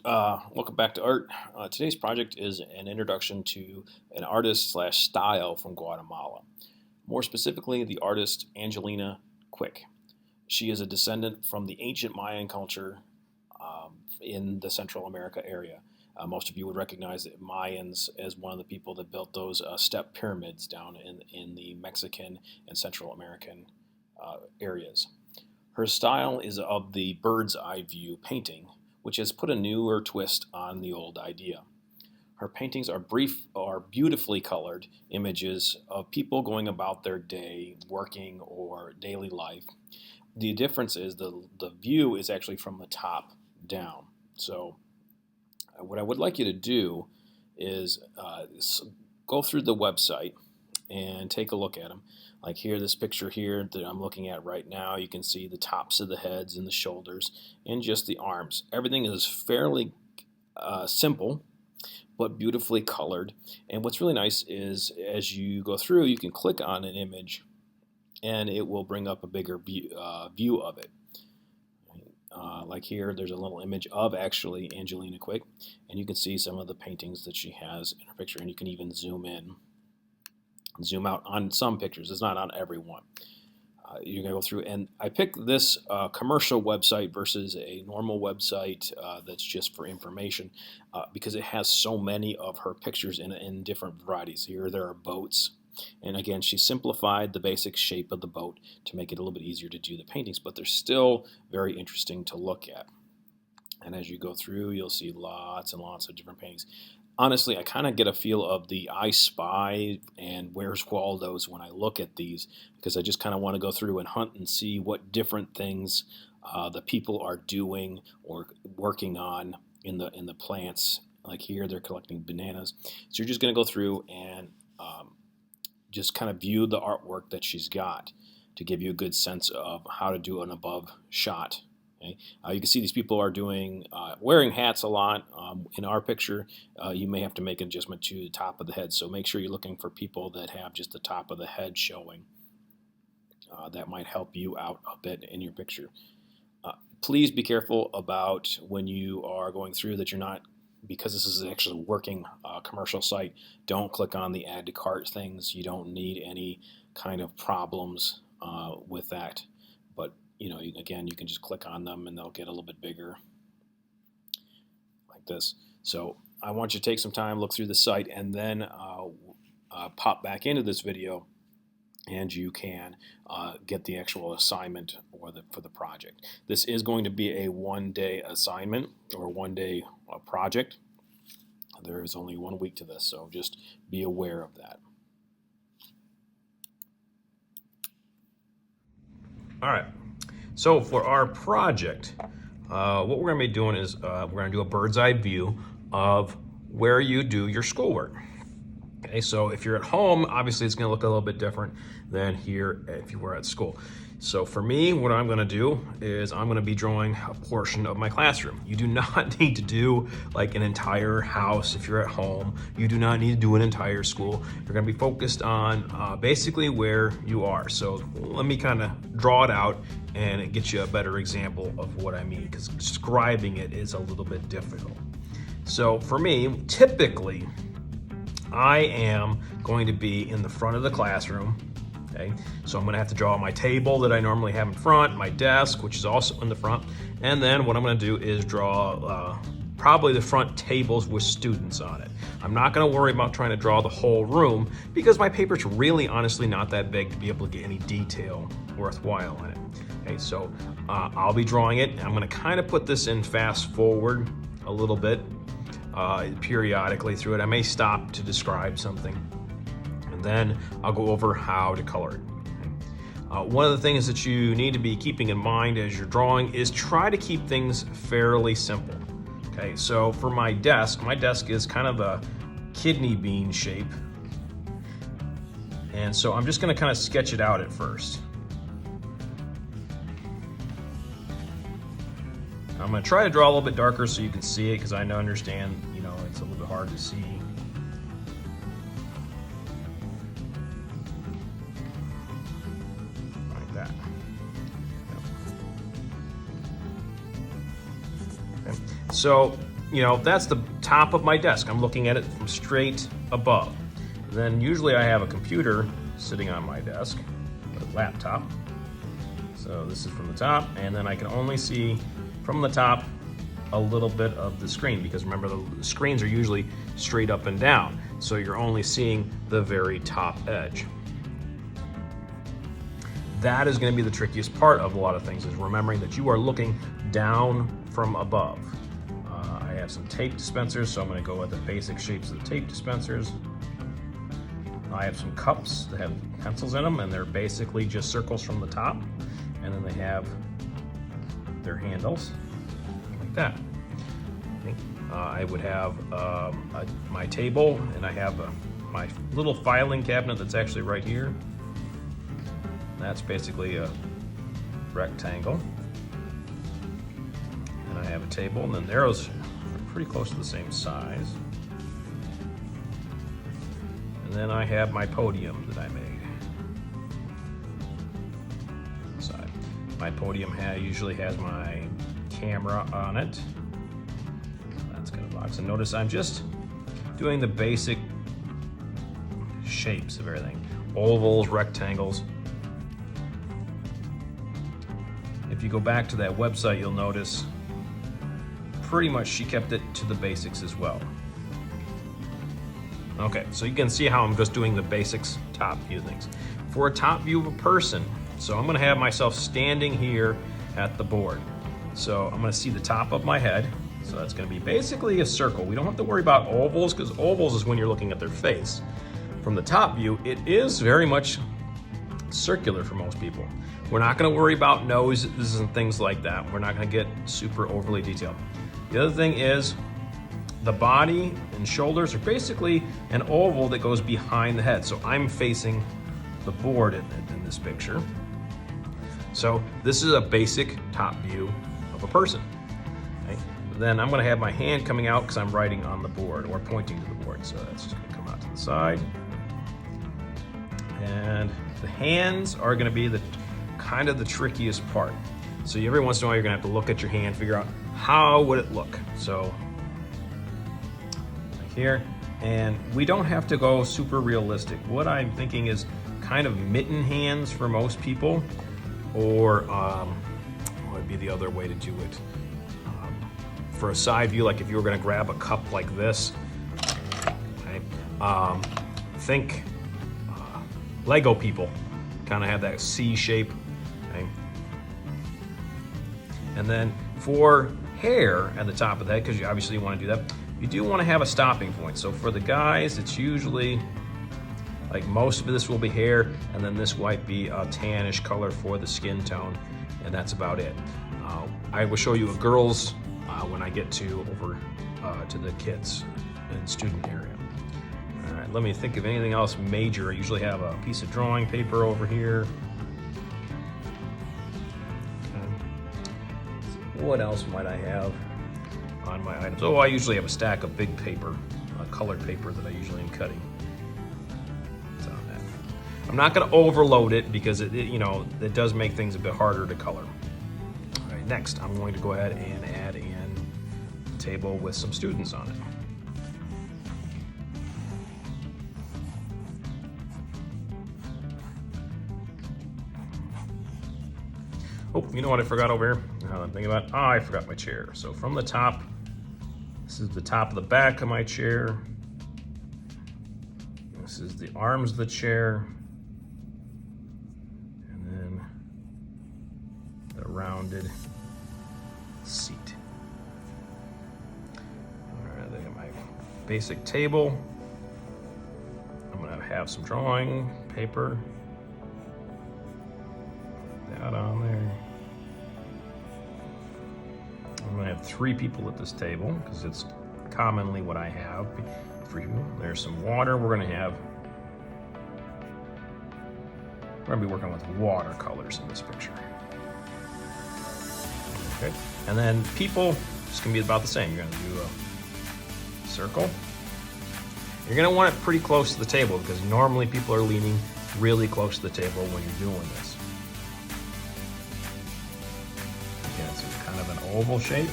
Welcome back to art. Today's project is an introduction to an artist slash style from Guatemala. More specifically, the artist Angelina Quick. She is a descendant from the ancient Mayan culture in the Central America area. Most of you would recognize the Mayans as one of the people that built those step pyramids down in the Mexican and Central American areas. Her style is of the bird's eye view painting, which has put a newer twist on the old idea. Her paintings are beautifully colored images of people going about their day, working, or daily life. The difference is the view is actually from the top down. So what I would like you to do is go through the website and take a look at them. Like here, this picture here that I'm looking at right now, you can see the tops of the heads and the shoulders and just the arms. Everything is fairly simple, but beautifully colored. And what's really nice is as you go through, you can click on an image and it will bring up a bigger view of it. Like here, there's a little image of actually Angelina Quick, and you can see some of the paintings that she has in her picture, and you can even zoom in. Zoom out on some pictures. It's not on every one. You're going to go through, and I picked this commercial website versus a normal website that's just for information because it has so many of her pictures in different varieties. Here there are boats, and again, she simplified the basic shape of the boat to make it a little bit easier to do the paintings, but they're still very interesting to look at. And as you go through, you'll see lots and lots of different paintings. Honestly, I kind of get a feel of the I Spy and Where's Waldo's when I look at these, because I just kind of want to go through and hunt and see what different things the people are doing or working on in the plants. Like here, they're collecting bananas. So you're just going to go through and just kind of view the artwork that she's got to give you a good sense of how to do an above shot. Okay. You can see these people are doing wearing hats a lot. In our picture, you may have to make an adjustment to the top of the head. So make sure you're looking for people that have just the top of the head showing. That might help you out a bit in your picture. Please be careful about when you are going through that you're not, because this is actually a working commercial site, don't click on the add to cart things. You don't need any kind of problems with that. But again, you can just click on them and they'll get a little bit bigger like this. So I want you to take some time, look through the site, and then pop back into this video and you can get the actual assignment for the project. This is going to be a one-day assignment or one-day project. There is only 1 week to this, so just be aware of that. All right. So for our project, what we're going to be doing is we're going to do a bird's eye view of where you do your schoolwork. Okay, so if you're at home, obviously it's going to look a little bit different than here if you were at school. So for me, what I'm going to do is I'm going to be drawing a portion of my classroom. You do not need to do like an entire house if you're at home. You do not need to do an entire school. You're going to be focused on basically where you are. So let me kind of draw it out and get you a better example of what I mean, because describing it is a little bit difficult. So for me, typically, I am going to be in the front of the classroom. Okay, so I'm going to have to draw my table that I normally have in front, my desk, which is also in the front, and then what I'm going to do is draw probably the front tables with students on it. I'm not going to worry about trying to draw the whole room because my paper's really honestly not that big to be able to get any detail worthwhile in it. Okay, so I'll be drawing it, and I'm going to kind of put this in fast forward a little bit periodically through it. I may stop to describe something, and then I'll go over how to color it. One of the things that you need to be keeping in mind as you're drawing is try to keep things fairly simple. Okay, so for my desk is kind of a kidney bean shape, and so I'm just going to kind of sketch it out at first. I'm going to try to draw a little bit darker so you can see it, because I understand, it's a little bit hard to see. Like that. Okay. So that's the top of my desk. I'm looking at it from straight above. Then usually I have a computer sitting on my desk, a laptop. So this is from the top, and then I can only see from the top a little bit of the screen, because remember, the screens are usually straight up and down, so you're only seeing the very top edge. That is going to be the trickiest part of a lot of things, is remembering that you are looking down from above. I have some tape dispensers, so I'm going to go with the basic shapes of the tape dispensers. I have some cups that have pencils in them, and they're basically just circles from the top, and then they have their handles like that. I would have my table, and I have my little filing cabinet that's actually right here. That's basically a rectangle. And I have a table, and then those are pretty close to the same size. And then I have my podium that I made. Side. My podium usually has my camera on it. That's gonna box. And notice I'm just doing the basic shapes of everything. Ovals, rectangles. If you go back to that website, you'll notice pretty much she kept it to the basics as well. Okay, so you can see how I'm just doing the basics top view things. For a top view of a person, so I'm gonna have myself standing here at the board. So I'm gonna see the top of my head. So that's gonna be basically a circle. We don't have to worry about ovals, because ovals is when you're looking at their face. From the top view, it is very much circular for most people. We're not gonna worry about noses and things like that. We're not gonna get super overly detailed. The other thing is, the body and shoulders are basically an oval that goes behind the head. So I'm facing the board in this picture. So this is a basic top view of a person. Okay? Then I'm gonna have my hand coming out because I'm writing on the board or pointing to the board. So that's just gonna come out to the side. And the hands are gonna be the kind of the trickiest part. So every once in a while you're gonna have to look at your hand, figure out how would it look. So like here, and we don't have to go super realistic. What I'm thinking is kind of mitten hands for most people, or what would be the other way to do it? For a side view, like if you were gonna grab a cup like this, okay? Think Lego people, kind of have that C shape. Okay? And then for hair at the top of the head, because you obviously want to do that, you do want to have a stopping point. So for the guys, it's usually like most of this will be hair, and then this might be a tannish color for the skin tone, and that's about it. I will show you a girl's when I get to the kids and student area. All right, let me think of anything else major. I usually have a piece of drawing paper over here. What else might I have on my items? Oh, I usually have a stack of big paper, colored paper that I usually am cutting. It's on that. I'm not going to overload it because it does make things a bit harder to color. All right, next I'm going to go ahead and add in a table with some students on it. Oh, you know what I forgot over here? Now I'm thinking about, I forgot my chair. So from the top, this is the top of the back of my chair. This is the arms of the chair. And then the rounded seat. All right, I got my basic table. I'm gonna have some drawing paper. That on there. I'm gonna have 3 people at this table because it's commonly what I have for you. There's some water. We're gonna be working with watercolors in this picture. Okay, and then people, it's gonna be about the same. You're gonna do a circle. You're gonna want it pretty close to the table because normally people are leaning really close to the table when you're doing this. Again, it's kind of an oval shape.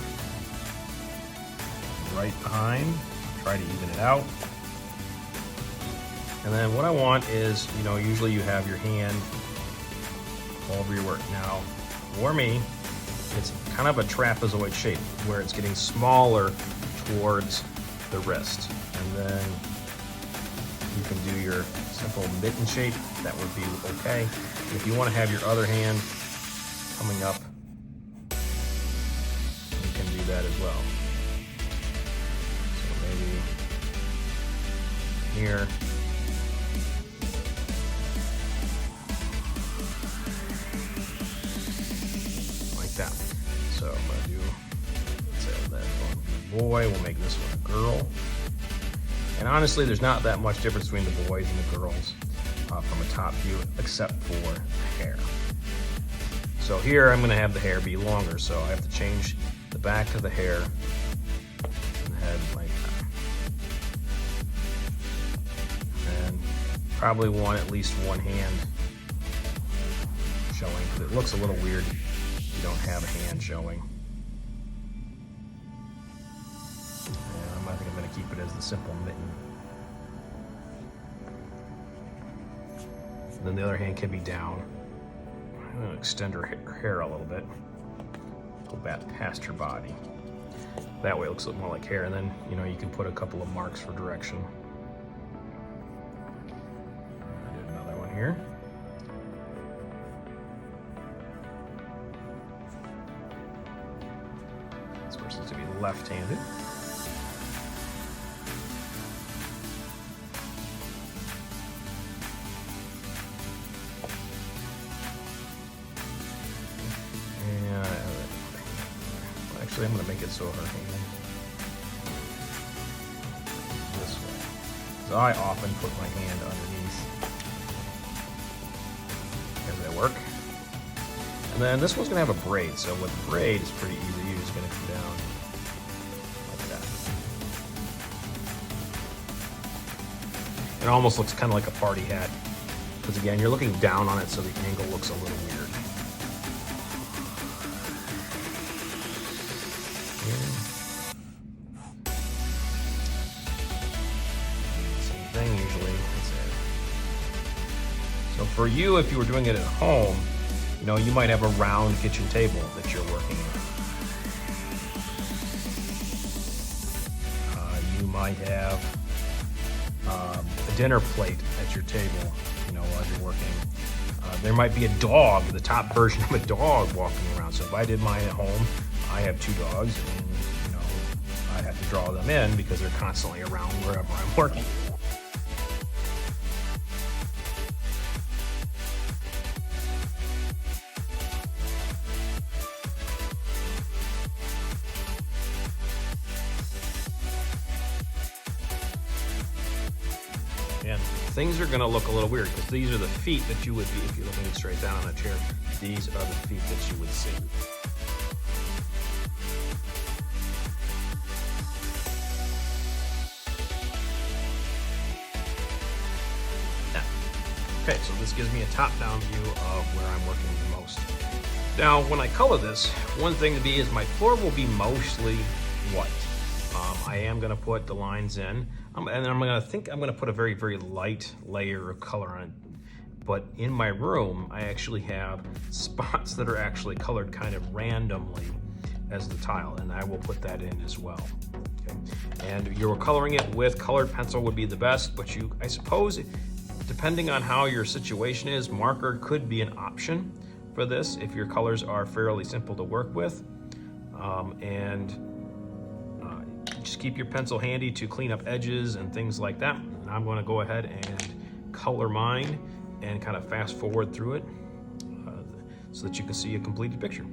right behind, try to even it out. And then what I want is, usually you have your hand all over your work. Now, for me, it's kind of a trapezoid shape where it's getting smaller towards the wrist. And then you can do your simple mitten shape. That would be okay. And if you want to have your other hand coming up, you can do that as well. So maybe here. Like that. So I'm going to do, let's say that one a boy, we'll make this one a girl. And honestly, there's not that much difference between the boys and the girls from a top view, except for the hair. So here I'm going to have the hair be longer, so I have to change the back of the hair and the head like that. And probably want at least one hand showing, because it looks a little weird if you don't have a hand showing. I think I'm going to keep it as the simple mitten. And then the other hand can be down. I'm going to extend her hair a little bit. Go back past her body. That way it looks a little more like hair. And then, you can put a couple of marks for direction. I did another one here. This person's to be left-handed. Actually, I'm going to make it so her hand this way. So I often put my hand underneath as I work. And then this one's going to have a braid. So with the braid, it's pretty easy. You're just going to come down like that. It almost looks kind of like a party hat. Because again, you're looking down on it, so the angle looks a little weird. Usually. So for you, if you were doing it at home, you might have a round kitchen table that you're working on. You might have a dinner plate at your table, while you're working. There might be a dog, the top version of a dog walking around. So if I did mine at home, I have 2 dogs, and I have to draw them in because they're constantly around wherever I'm working. And things are going to look a little weird because these are the feet that you would be if you're looking straight down on a chair. These are the feet that you would see. Okay, so this gives me a top-down view of where I'm working the most. Now, when I color this, one thing to be is my floor will be mostly white. I am going to put the lines in, and then I'm going to put a very, very light layer of color on it. But in my room, I actually have spots that are actually colored kind of randomly as the tile, and I will put that in as well. Okay? And you're coloring it with colored pencil would be the best, but I suppose, depending on how your situation is, marker could be an option for this if your colors are fairly simple to work with. Just keep your pencil handy to clean up edges and things like that. And I'm going to go ahead and color mine and kind of fast forward through it so that you can see a completed picture.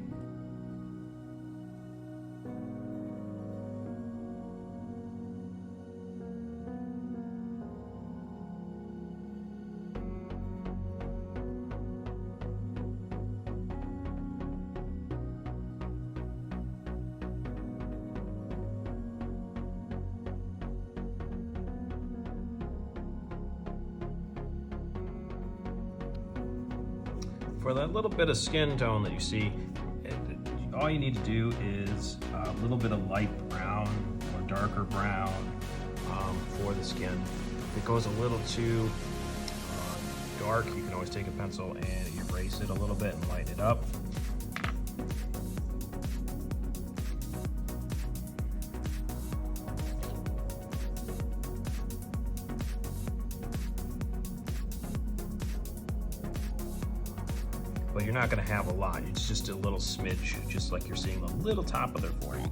For that little bit of skin tone that you see, all you need to do is a little bit of light brown or darker brown for the skin. If it goes a little too dark, you can always take a pencil and erase it a little bit and lighten it up. But you're not going to have a lot. It's just a little smidge, just like you're seeing the little top of their forehead.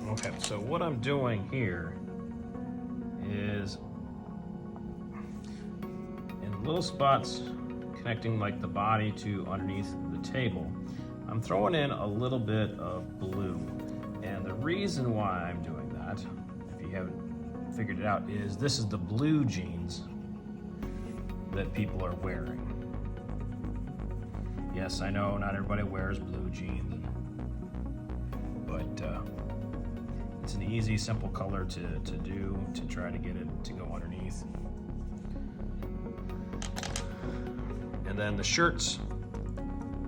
Okay, so what I'm doing here is in little spots connecting like the body to underneath the table, I'm throwing in a little bit of blue. And the reason why I'm doing that, if you haven't figured it out, is this is the blue jeans that people are wearing. Yes, I know not everybody wears blue jeans, but it's an easy, simple color to do, to try to get it to go underneath. And then the shirts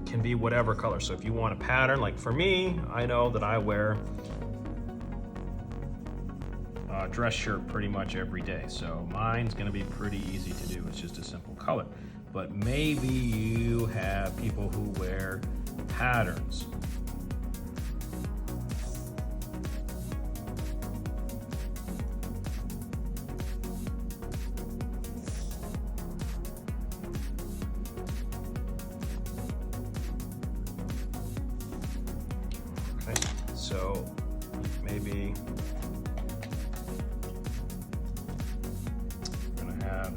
can be whatever color. So if you want a pattern, like for me, I know that I wear a dress shirt pretty much every day. So mine's gonna be pretty easy to do. It's just a simple color. But maybe you have people who wear patterns. So maybe we're gonna have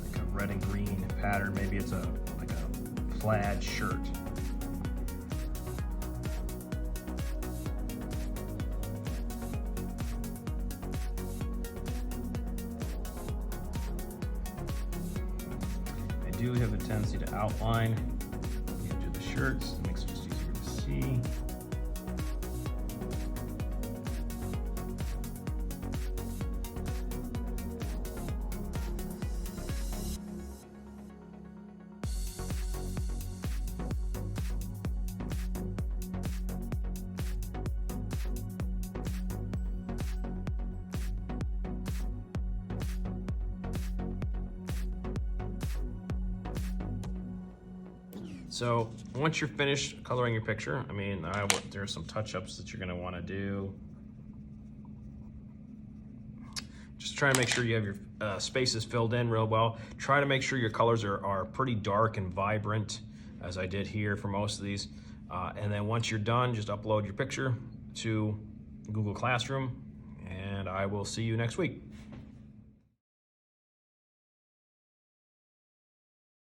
like a red and green pattern. Maybe it's like a plaid shirt. I do have a tendency to outline the edge of the shirts. It makes it just easier to see. So once you're finished coloring your picture, I mean, there are some touch-ups that you're gonna wanna do. Just try to make sure you have your spaces filled in real well. Try to make sure your colors are pretty dark and vibrant, as I did here for most of these. And then once you're done, just upload your picture to Google Classroom, and I will see you next week.